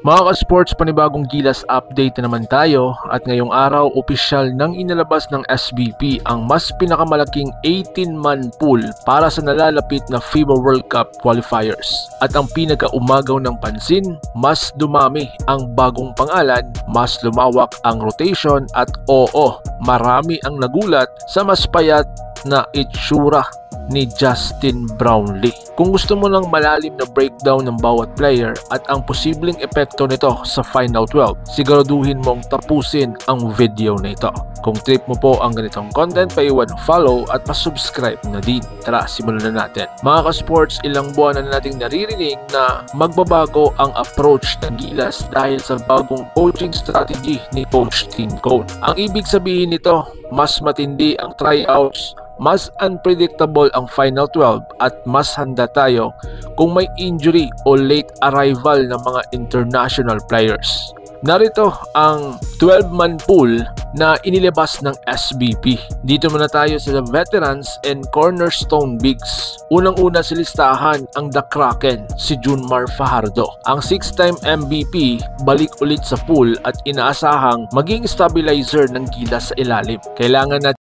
Mga ka-sports, panibagong Gilas update na naman tayo at ngayong araw opisyal nang inalabas ng SBP ang mas pinakamalaking 18-man pool para sa nalalapit na FIBA World Cup qualifiers. At ang pinaka-umagaw ng pansin, mas dumami ang bagong pangalan, mas lumawak ang rotation at marami ang nagulat sa mas payat na itsura ni Justin Brownlee. Kung gusto mo ng malalim na breakdown ng bawat player at ang posibleng epekto nito sa Final 12, siguraduhin mong tapusin ang video na ito. Kung trip mo po ang ganitong content, paiwan ng follow at pa-subscribe na din. Tara, simulan na natin. Mga ka-sports, ilang buwan na nating naririnig na magbabago ang approach ng Gilas dahil sa bagong coaching strategy ni Coach Tim Cone. Ang ibig sabihin nito, mas matindi ang tryouts, mas unpredictable ang Final 12 at mas handa tayo kung may injury o late arrival ng mga international players. Narito ang 12-man pool na inilabas ng SBP. Dito muna tayo sa veterans and cornerstone bigs. Unang-una sa listahan ang The Kraken, si Junmar Fajardo. Ang 6-time MVP balik ulit sa pool at inaasahang maging stabilizer ng Gilas sa ilalim. Kailangan natin